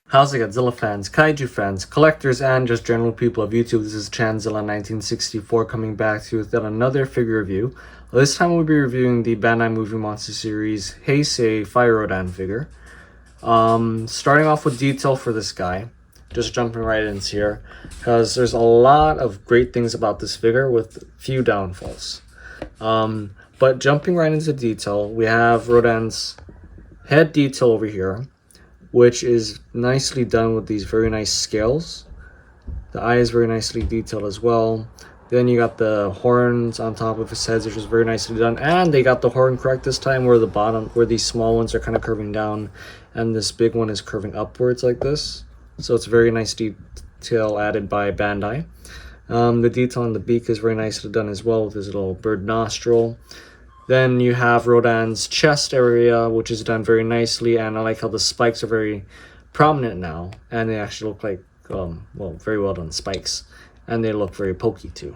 How's it, Godzilla fans, kaiju fans, collectors, and just general people of YouTube? This is Chanzilla1964 coming back to you with another figure review. This time we'll be reviewing the Bandai Movie Monster Series Heisei Fire Rodan figure. Starting off with detail for this guy, just jumping right into here, because there's a lot of great things about this figure with few downfalls. But jumping right into detail, we have Rodan's head detail over here, which is nicely done with these very nice scales. The eye is very nicely detailed as well. Then you got the horns on top of his head, which is very nicely done. And they got the horn correct this time, where the bottom, where these small ones are kind of curving down, and this big one is curving upwards like this. So it's very nice detail added by Bandai. The detail on the beak is very nicely done as well with his little bird nostril. Then you have Rodan's chest area, which is done very nicely, and I like how the spikes are very prominent now, and they actually look like, very well done spikes, and they look very pokey too.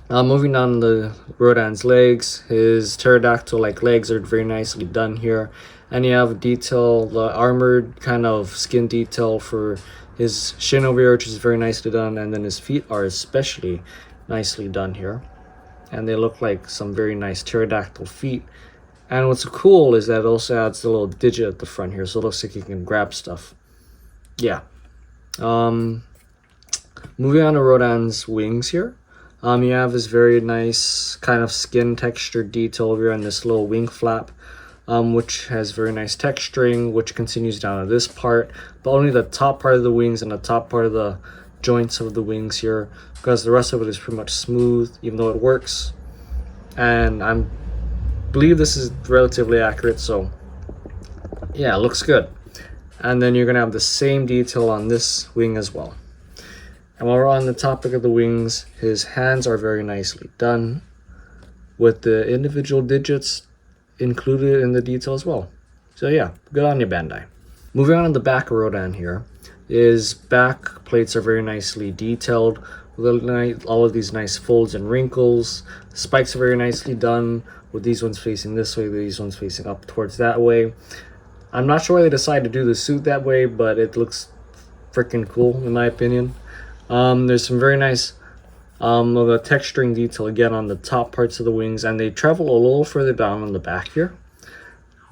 Moving on to Rodan's legs, his pterodactyl-like legs are very nicely done here, and you have detail, the armored kind of skin detail for his shin over here, which is very nicely done, and then his feet are especially nicely done here. And they look like some very nice pterodactyl feet. And what's cool is that it also adds a little digit at the front here, so it looks like you can grab stuff. Yeah. Moving on to Rodan's wings here. You have this very nice kind of skin texture detail over here on this little wing flap, which has very nice texturing, which continues down to this part, but only the top part of the wings and the top part of the joints of the wings here, because the rest of it is pretty much smooth, even though it works. And I believe this is relatively accurate, so yeah, it looks good. And then you're gonna have the same detail on this wing as well. And while we're on the topic of the wings, his hands are very nicely done with the individual digits included in the detail as well. So yeah, good on you, Bandai. Moving on to the back of Rodan here. His back plates are very nicely detailed with all of these nice folds and wrinkles. The spikes are very nicely done with these ones facing this way, these ones facing up towards that way. I'm not sure why they decided to do the suit that way, but it looks freaking cool in my opinion. There's some very nice the texturing detail again on the top parts of the wings, and they travel a little further down on the back here,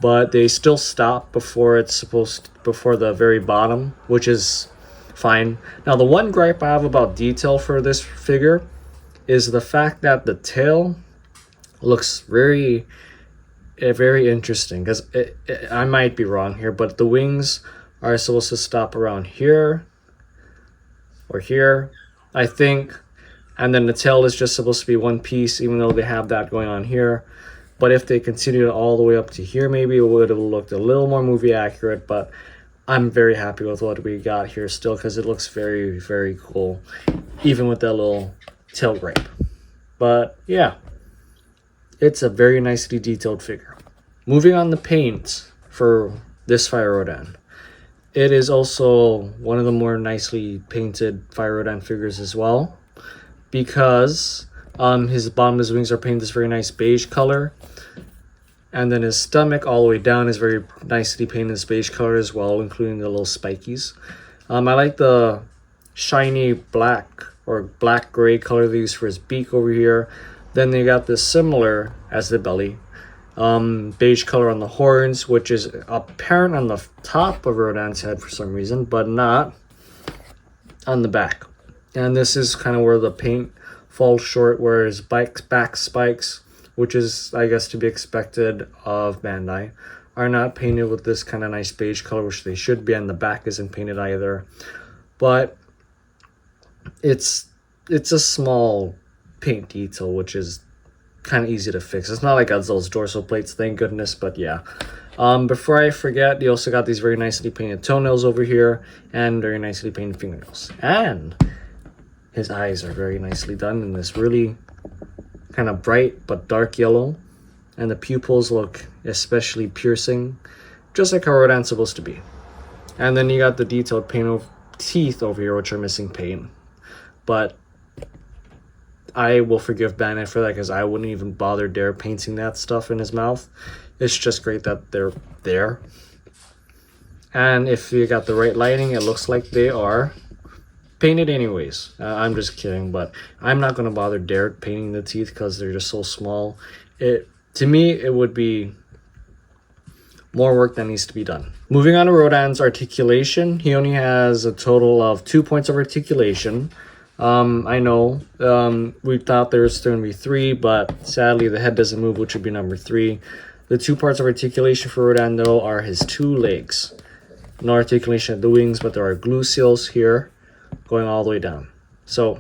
but they still stop before the very bottom, which is fine. Now, the one gripe I have about detail for this figure is the fact that the tail looks very interesting, because I might be wrong here, but the wings are supposed to stop around here or here, I think, and then the tail is just supposed to be one piece, even though they have that going on here. But if they continued all the way up to here, maybe it would have looked a little more movie accurate. But I'm very happy with what we got here still, because it looks very, very cool, even with that little tail gripe. But yeah, it's a very nicely detailed figure. Moving on to paint for this Fire Rodan. It is also one of the more nicely painted Fire Rodan figures as well, because his bottom of his wings are painted this very nice beige color, and then his stomach all the way down is very nicely painted this beige color as well, including the little spikies. I like the shiny black or black gray color they use for his beak over here. Then they got this similar as the belly, beige color on the horns, which is apparent on the top of Rodan's head for some reason, but not on the back. And this is kind of where the paint falls short, where his back spikes, which is, I guess, to be expected of Bandai, are not painted with this kind of nice beige color, which they should be, and the back isn't painted either. But it's a small paint detail, which is kind of easy to fix. It's not like Godzilla's dorsal plates, thank goodness, but yeah. Before I forget, you also got these very nicely painted toenails over here, and very nicely painted fingernails. And his eyes are very nicely done in this really kind of bright but dark yellow, and the pupils look especially piercing, just like how Rodan's supposed to be. And then you got the detailed paint of teeth over here, which are missing paint, but I will forgive Bandai for that, because I wouldn't even bother dare painting that stuff in his mouth. It's just great that they're there. And if you got the right lighting, it looks like they are painted anyways. I'm just kidding, but I'm not going to bother Derek painting the teeth because they're just so small. To me, it would be more work that needs to be done. Moving on to Rodan's articulation, he only has a total of 2 points of articulation. I know we thought there was going to be 3, but sadly the head doesn't move, which would be number 3. The 2 parts of articulation for Rodan, though, are his 2 legs. No articulation at the wings, but there are glue seals here going all the way down. So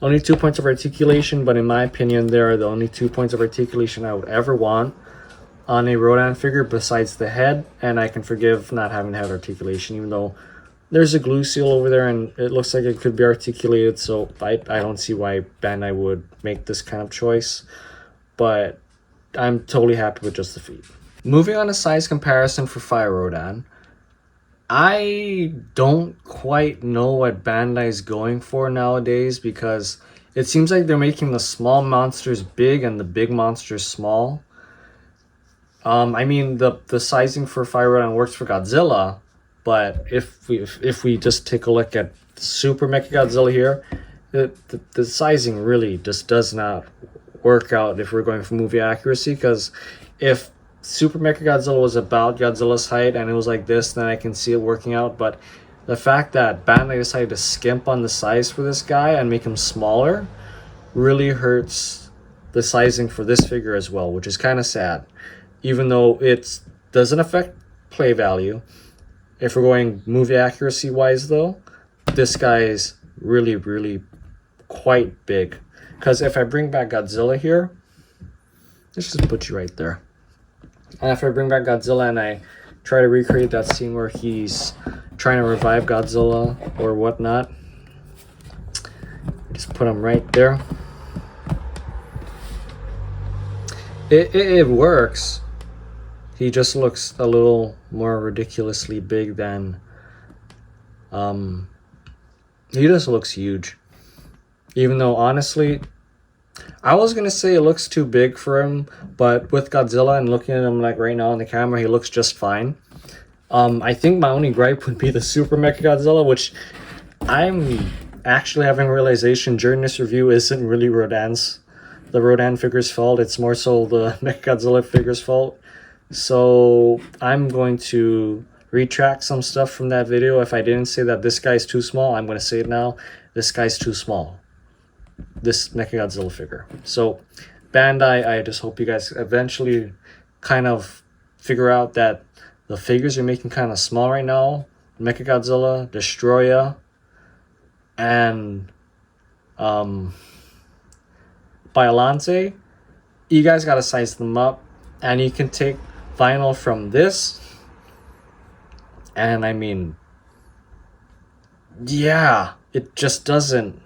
only 2 points of articulation, but in my opinion, they are the only 2 points of articulation I would ever want on a Rodan figure besides the head. And I can forgive not having head articulation, even though there's a glue seal over there and it looks like it could be articulated. So I don't see why Bandai would make this kind of choice, but I'm totally happy with just the feet. Moving on to size comparison for Fire Rodan, I don't quite know what Bandai is going for nowadays, because it seems like they're making the small monsters big and the big monsters small. I mean, the sizing for Fire Rodan works for Godzilla, but if we just take a look at Super Mechagodzilla here, the sizing really just does not work out if we're going for movie accuracy. Because if Super Mechagodzilla was about Godzilla's height and it was like this, then I can see it working out. But the fact that Bandai decided to skimp on the size for this guy and make him smaller really hurts the sizing for this figure as well, which is kind of sad. Even though it doesn't affect play value. If we're going movie accuracy wise though, this guy is really, really quite big. Because if I bring back Godzilla here, let's just put you right there. And if I bring back Godzilla and I try to recreate that scene where he's trying to revive Godzilla or whatnot, just put him right there. It works. He just looks a little more ridiculously big than... he just looks huge. Even though, honestly, I was going to say it looks too big for him, but with Godzilla and looking at him like right now on the camera, he looks just fine. I think my only gripe would be the Super Mechagodzilla, which I'm actually having a realization during this review isn't really the Rodan figure's fault. It's more so the Mechagodzilla figure's fault. So I'm going to retract some stuff from that video. If I didn't say that this guy's too small, I'm going to say it now. This guy's too small. This Mechagodzilla figure. So Bandai, I just hope you guys eventually kind of figure out that the figures you're making kind of small right now. Mechagodzilla, Destroya, and Biollante, you guys got to size them up. And you can take vinyl from this, and I mean, yeah, it just doesn't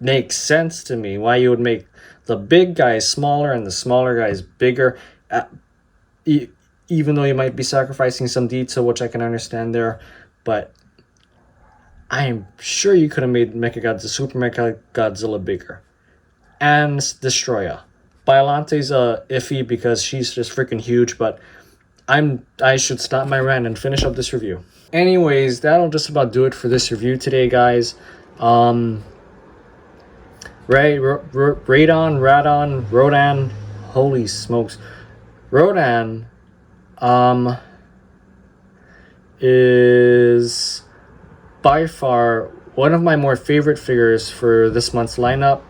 make sense to me why you would make the big guys smaller and the smaller guys bigger, even though you might be sacrificing some detail, which I can understand there. But I'm sure you could have made Super Mechagodzilla bigger and Destroya. Biollante's iffy because she's just freaking huge, but I should stop my rant and finish up this review. Anyways, that'll just about do it for this review today, guys. Rodan, holy smokes. Rodan is by far one of my more favorite figures for this month's lineup.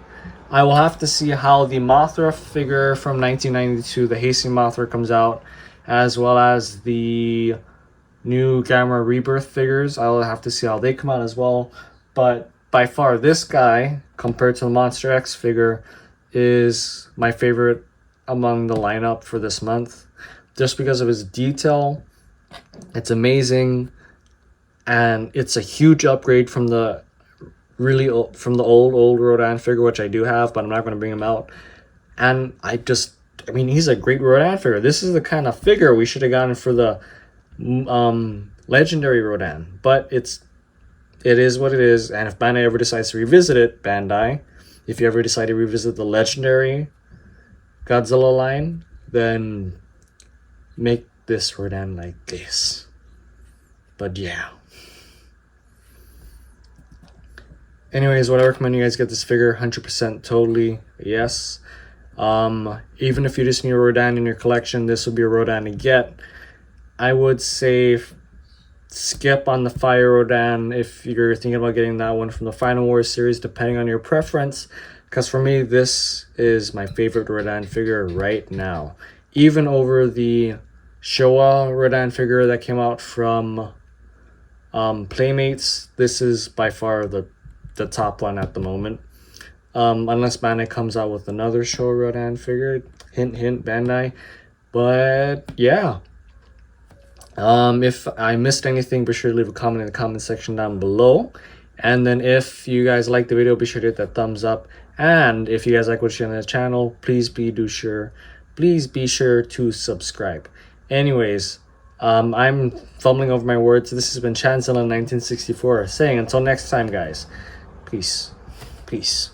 I will have to see how the Mothra figure from 1992, the Heisei Mothra, comes out, as well as the new Gamera Rebirth figures. I'll have to see how they come out as well. But by far, this guy, compared to the Monster X figure, is my favorite among the lineup for this month. Just because of his detail, it's amazing, and it's a huge upgrade from the old Rodan figure, which I do have, but I'm not going to bring him out. And I mean, he's a great Rodan figure. This is the kind of figure we should have gotten for the legendary Rodan. But it is what it is. And if Bandai ever decides to revisit it, if you ever decide to revisit the legendary Godzilla line, then make this Rodan like this. But yeah. Anyways, would I recommend you guys get this figure? 100% totally yes. Even if you just need a Rodan in your collection, this would be a Rodan to get. I would say skip on the Fire Rodan if you're thinking about getting that one from the Final Wars series, depending on your preference. Because for me, this is my favorite Rodan figure right now. Even over the Showa Rodan figure that came out from Playmates, this is by far the top one at the moment. Unless Bandai comes out with another Showa Rodan figure. Hint, hint, Bandai. But yeah. If I missed anything, be sure to leave a comment in the comment section down below. And then if you guys like the video, be sure to hit that thumbs up. And if you guys like what you see on the channel, please be sure to subscribe. Anyways, I'm fumbling over my words. This has been Chanzilla 1964 saying until next time, guys. Peace. Peace.